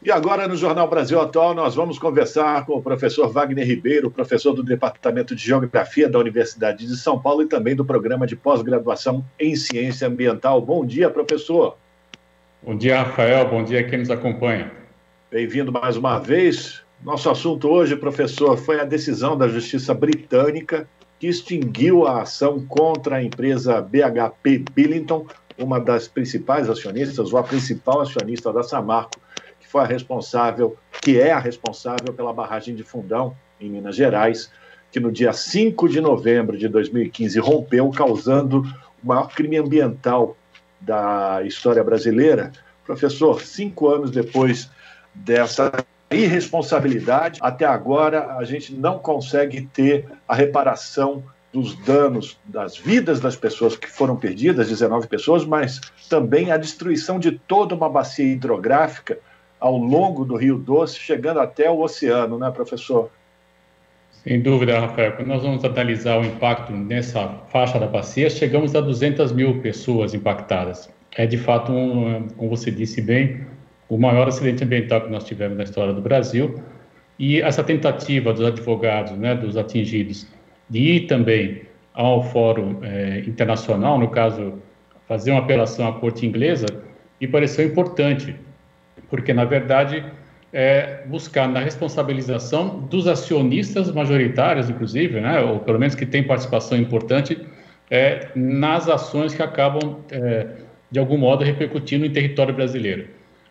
E agora, no Jornal Brasil Atual, nós vamos conversar com o professor Wagner Ribeiro, professor do Departamento de Geografia da Universidade de São Paulo e também do Programa de Pós-Graduação em Ciência Ambiental. Bom dia, professor. Bom dia, Rafael. Bom dia a quem nos acompanha. Bem-vindo mais uma vez. Nosso assunto hoje, professor, foi a decisão da Justiça Britânica que extinguiu a ação contra a empresa BHP Billiton, uma das principais acionistas, ou a principal acionista da Samarco, que é a responsável pela barragem de Fundão, em Minas Gerais, que no dia 5 de novembro de 2015 rompeu, causando o maior crime ambiental da história brasileira. Professor, 5 anos depois dessa irresponsabilidade, até agora a gente não consegue ter a reparação dos danos, das vidas das pessoas que foram perdidas, 19 pessoas, mas também a destruição de toda uma bacia hidrográfica ao longo do Rio Doce, chegando até o oceano, né, professor? Sem dúvida, Rafael. Quando nós vamos analisar o impacto nessa faixa da bacia, chegamos a 200 mil pessoas impactadas. É, de fato, como você disse bem, o maior acidente ambiental que nós tivemos na história do Brasil. E essa tentativa dos advogados, né, dos atingidos, de ir também ao Fórum Internacional, no caso, fazer uma apelação à Corte Inglesa, me pareceu importante, porque, na verdade, buscar na responsabilização dos acionistas majoritários, inclusive, né, ou pelo menos que têm participação importante nas ações que acabam, de algum modo, repercutindo em território brasileiro.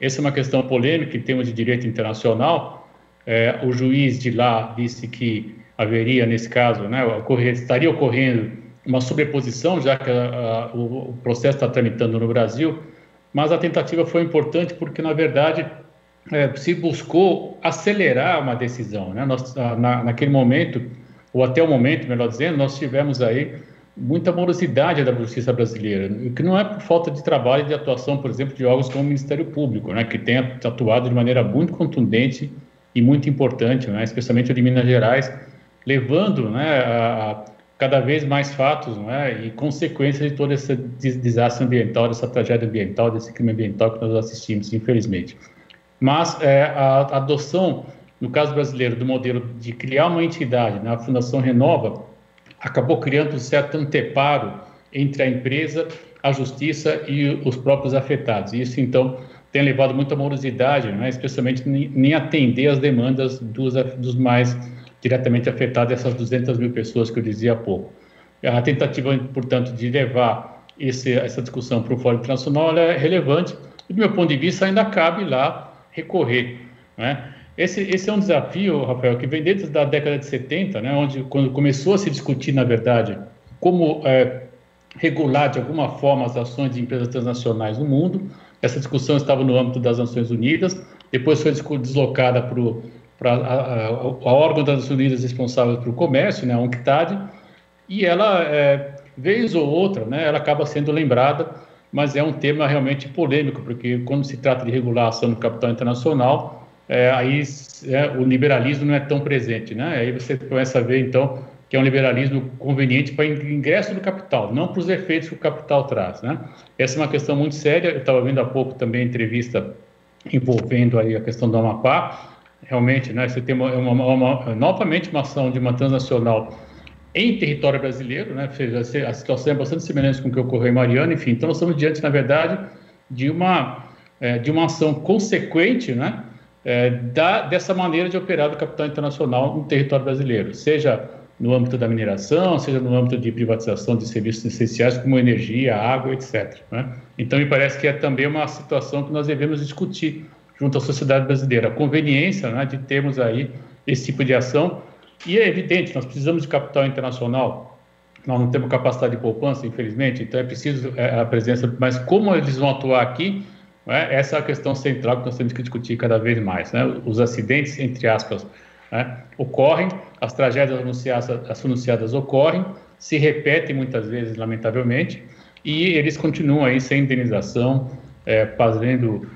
Essa é uma questão polêmica em termos de direito internacional. O juiz de lá disse que haveria, nesse caso, né, estaria ocorrendo uma sobreposição, já que o processo está tramitando no Brasil, mas a tentativa foi importante porque, na verdade, se buscou acelerar uma decisão, né? Naquele momento, ou até o momento, melhor dizendo, nós tivemos aí muita morosidade da justiça brasileira, que não é por falta de trabalho e de atuação, por exemplo, de órgãos como o Ministério Público, né, que tem atuado de maneira muito contundente e muito importante, né, especialmente o de Minas Gerais, levando, né, a cada vez mais fatos, né, e consequências de todo esse desastre ambiental, dessa tragédia ambiental, desse crime ambiental que nós assistimos, infelizmente. Mas a adoção, no caso brasileiro, do modelo de criar uma entidade, né, a Fundação Renova, acabou criando um certo anteparo entre a empresa, a justiça e os próprios afetados. Isso, então, tem levado muita morosidade, né, especialmente em atender as demandas dos mais diretamente afetados, essas 200 mil pessoas que eu dizia há pouco. A tentativa, portanto, de levar essa discussão para o Fórum Internacional é relevante e, do meu ponto de vista, ainda cabe lá recorrer, né? Esse é um desafio, Rafael, que vem desde a década de 70, né, quando começou a se discutir, na verdade, como regular de alguma forma as ações de empresas transnacionais no mundo. Essa discussão estava no âmbito das Nações Unidas, depois foi deslocada para a órgão das Nações Unidas responsável pelo comércio, né, a UNCTAD, e ela, vez ou outra, né, ela acaba sendo lembrada, mas é um tema realmente polêmico, porque quando se trata de regular a ação do capital internacional, o liberalismo não é tão presente, né? Aí você começa a ver, então, que é um liberalismo conveniente para o ingresso do capital, não para os efeitos que o capital traz, né? Essa é uma questão muito séria. Eu estava vendo há pouco também entrevista envolvendo aí a questão do Amapá. Realmente, né, você tem novamente uma ação de uma transnacional em território brasileiro, né? A situação é bastante semelhante com o que ocorreu em Mariana, enfim. Então, nós estamos diante, na verdade, de uma ação consequente, né? Dessa maneira de operar do capital internacional no território brasileiro, seja no âmbito da mineração, seja no âmbito de privatização de serviços essenciais como energia, água, etc., né? Então, me parece que é também uma situação que nós devemos discutir junto à sociedade brasileira, a conveniência, né, de termos aí esse tipo de ação. E é evidente, nós precisamos de capital internacional, nós não temos capacidade de poupança, infelizmente, então é preciso a presença, mas como eles vão atuar aqui, essa é a questão central que nós temos que discutir cada vez mais, né? Os acidentes, entre aspas, né, ocorrem, as tragédias anunciadas ocorrem, se repetem muitas vezes, lamentavelmente, e eles continuam aí sem indenização, fazendo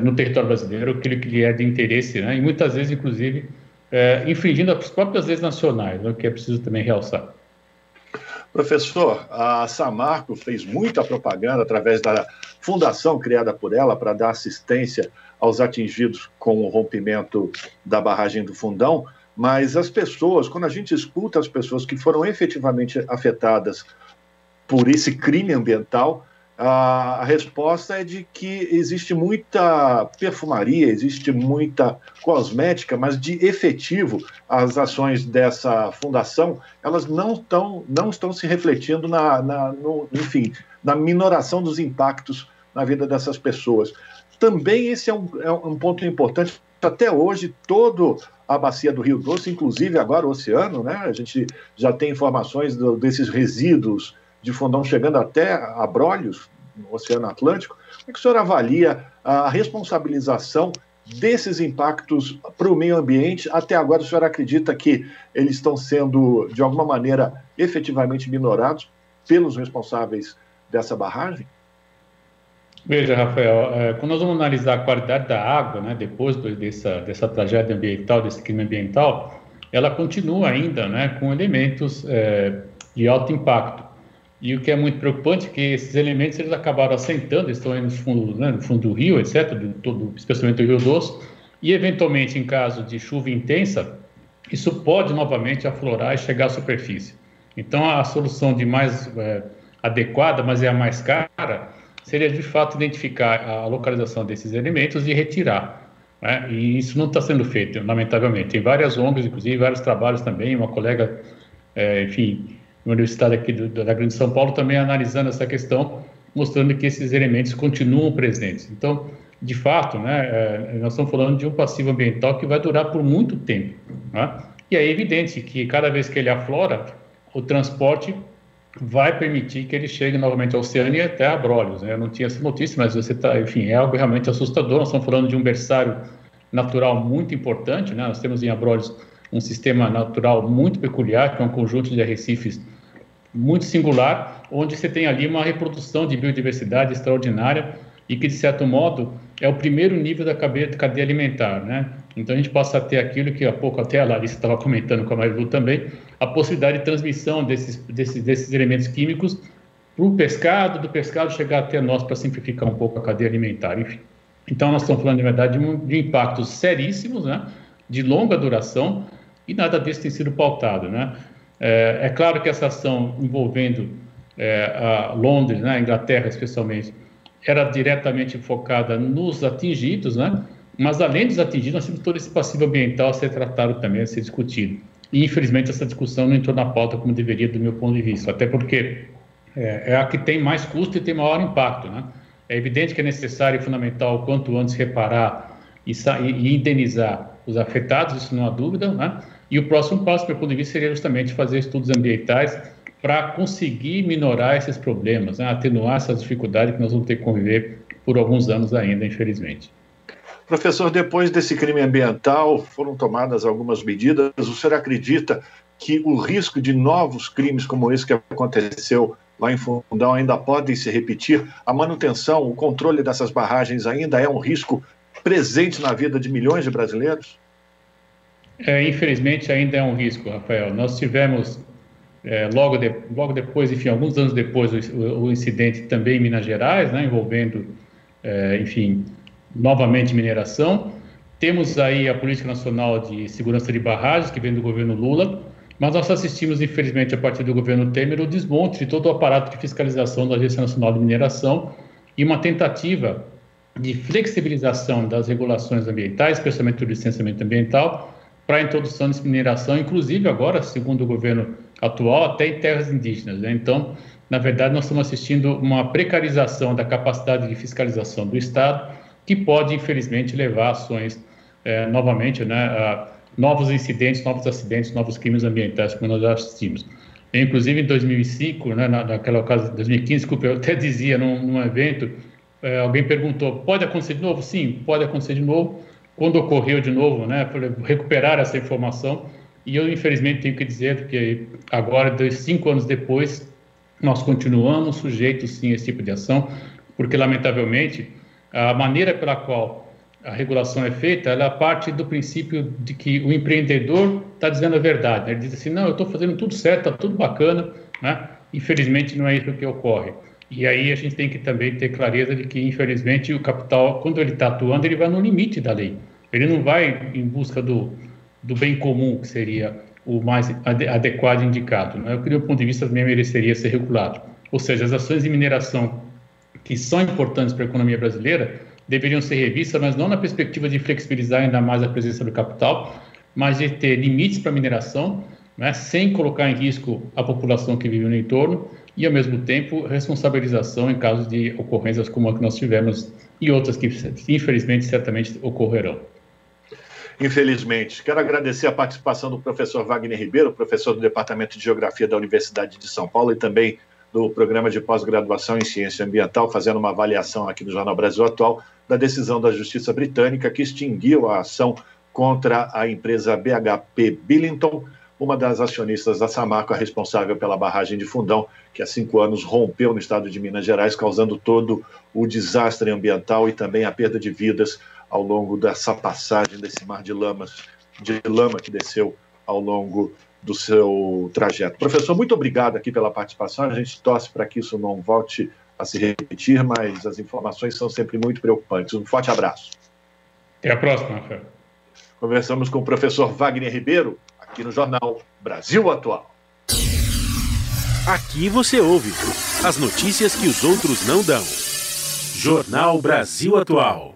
no território brasileiro aquilo que lhe é de interesse, né? E muitas vezes, inclusive, infringindo as próprias leis nacionais, né, que é preciso também realçar. Professor, a Samarco fez muita propaganda através da fundação criada por ela para dar assistência aos atingidos com o rompimento da barragem do Fundão, mas as pessoas, quando a gente escuta as pessoas que foram efetivamente afetadas por esse crime ambiental, a resposta é de que existe muita perfumaria, existe muita cosmética, mas de efetivo as ações dessa fundação, elas não estão se refletindo na minoração dos impactos na vida dessas pessoas. Também esse é um ponto importante. Até hoje, toda a bacia do Rio Doce, inclusive agora o oceano, né? A gente já tem informações desses resíduos de Fundão chegando até Abrolhos, no Oceano Atlântico. Como é que o senhor avalia a responsabilização desses impactos para o meio ambiente? Até agora, o senhor acredita que eles estão sendo, de alguma maneira, efetivamente minorados pelos responsáveis dessa barragem? Veja, Rafael, quando nós vamos analisar a qualidade da água, né, depois dessa tragédia ambiental, desse crime ambiental, ela continua ainda, né, com elementos de alto impacto. E o que é muito preocupante é que esses elementos eles acabaram assentando, estão aí no fundo, né, no fundo do rio, etc., especialmente do Rio Doce, e eventualmente, em caso de chuva intensa, isso pode novamente aflorar e chegar à superfície. Então, a solução de mais adequada, mas é a mais cara, seria de fato identificar a localização desses elementos e retirar, né? E isso não está sendo feito, lamentavelmente. Tem várias ONGs, inclusive vários trabalhos também, uma colega, enfim, na Universidade aqui da Grande São Paulo também analisando essa questão, mostrando que esses elementos continuam presentes. Então, de fato, né, nós estamos falando de um passivo ambiental que vai durar por muito tempo, né? E é evidente que cada vez que ele aflora, o transporte vai permitir que ele chegue novamente ao oceano e até Abrolhos, né? Eu não tinha essa notícia, mas enfim, é algo realmente assustador. Nós estamos falando de um berçário natural muito importante, né? Nós temos em Abrolhos um sistema natural muito peculiar, que é um conjunto de arrecifes muito singular, onde você tem ali uma reprodução de biodiversidade extraordinária e que, de certo modo, é o primeiro nível da cadeia alimentar, né? Então, a gente passa a ter aquilo que há pouco até a Larissa estava comentando com a Marilu também, a possibilidade de transmissão desses elementos químicos para o pescado, do pescado chegar até nós para simplificar um pouco a cadeia alimentar, enfim. Então, nós estamos falando, de verdade, de impactos seríssimos, né? De longa duração, e nada disso tem sido pautado, né? É claro que essa ação envolvendo a Londres, né, a Inglaterra especialmente, era diretamente focada nos atingidos, né? Mas além dos atingidos, nós temos todo esse passivo ambiental a ser tratado também, a ser discutido. E infelizmente essa discussão não entrou na pauta como deveria, do meu ponto de vista, até porque é a que tem mais custo e tem maior impacto, né? É evidente que é necessário e fundamental, quanto antes, reparar e indenizar os afetados, isso não há dúvida, né? E o próximo passo, do meu ponto de vista, seria justamente fazer estudos ambientais para conseguir minorar esses problemas, né? Atenuar essas dificuldades que nós vamos ter que conviver por alguns anos ainda, infelizmente. Professor, depois desse crime ambiental, foram tomadas algumas medidas. O senhor acredita que o risco de novos crimes como esse que aconteceu lá em Fundão ainda podem se repetir? A manutenção, o controle dessas barragens ainda é um risco presente na vida de milhões de brasileiros? Infelizmente, ainda é um risco, Rafael. Nós tivemos, logo depois, enfim, alguns anos depois, o incidente também em Minas Gerais, né, envolvendo, enfim, novamente mineração. Temos aí a Política Nacional de Segurança de Barragens, que vem do governo Lula, mas nós assistimos, infelizmente, a partir do governo Temer, o desmonte de todo o aparato de fiscalização da Agência Nacional de Mineração e uma tentativa de flexibilização das regulações ambientais, especialmente do licenciamento ambiental, para a introdução de mineração, inclusive agora, segundo o governo atual, até em terras indígenas, né? Então, na verdade, nós estamos assistindo uma precarização da capacidade de fiscalização do Estado, que pode, infelizmente, levar a ações, novamente, né, a novos incidentes, novos acidentes, novos crimes ambientais, como nós já assistimos. Inclusive, em 2005, né, naquela ocasião, 2015, eu até dizia num evento, alguém perguntou, pode acontecer de novo? Sim, pode acontecer de novo. Quando ocorreu de novo, né, recuperar essa informação, e eu, infelizmente, tenho que dizer que agora, 5 anos depois, nós continuamos sujeitos, sim, a esse tipo de ação, porque, lamentavelmente, a maneira pela qual a regulação é feita, ela parte do princípio de que o empreendedor está dizendo a verdade, né? Ele diz assim, não, eu estou fazendo tudo certo, está tudo bacana, né? Infelizmente, não é isso que ocorre. E aí a gente tem que também ter clareza de que, infelizmente, o capital, quando ele está atuando, ele vai no limite da lei. Ele não vai em busca do bem comum, que seria o mais adequado e indicado, né? Eu, do ponto de vista, também mereceria ser regulado. Ou seja, as ações de mineração que são importantes para a economia brasileira deveriam ser revistas, mas não na perspectiva de flexibilizar ainda mais a presença do capital, mas de ter limites para a mineração, né, sem colocar em risco a população que vive no entorno e, ao mesmo tempo, responsabilização em caso de ocorrências como a que nós tivemos e outras que, infelizmente, certamente ocorrerão. Infelizmente. Quero agradecer a participação do professor Wagner Ribeiro, professor do Departamento de Geografia da Universidade de São Paulo e também do Programa de Pós-Graduação em Ciência Ambiental, fazendo uma avaliação aqui no Jornal Brasil Atual da decisão da Justiça Britânica que extinguiu a ação contra a empresa BHP Billiton, uma das acionistas da Samarco, responsável pela barragem de Fundão, que há 5 anos rompeu no estado de Minas Gerais, causando todo o desastre ambiental e também a perda de vidas ao longo dessa passagem desse mar de lama que desceu ao longo do seu trajeto. Professor, muito obrigado aqui pela participação. A gente torce para que isso não volte a se repetir, mas as informações são sempre muito preocupantes. Um forte abraço. Até a próxima, Rafael. Conversamos com o professor Wagner Ribeiro, aqui no Jornal Brasil Atual. Aqui você ouve as notícias que os outros não dão. Jornal Brasil Atual.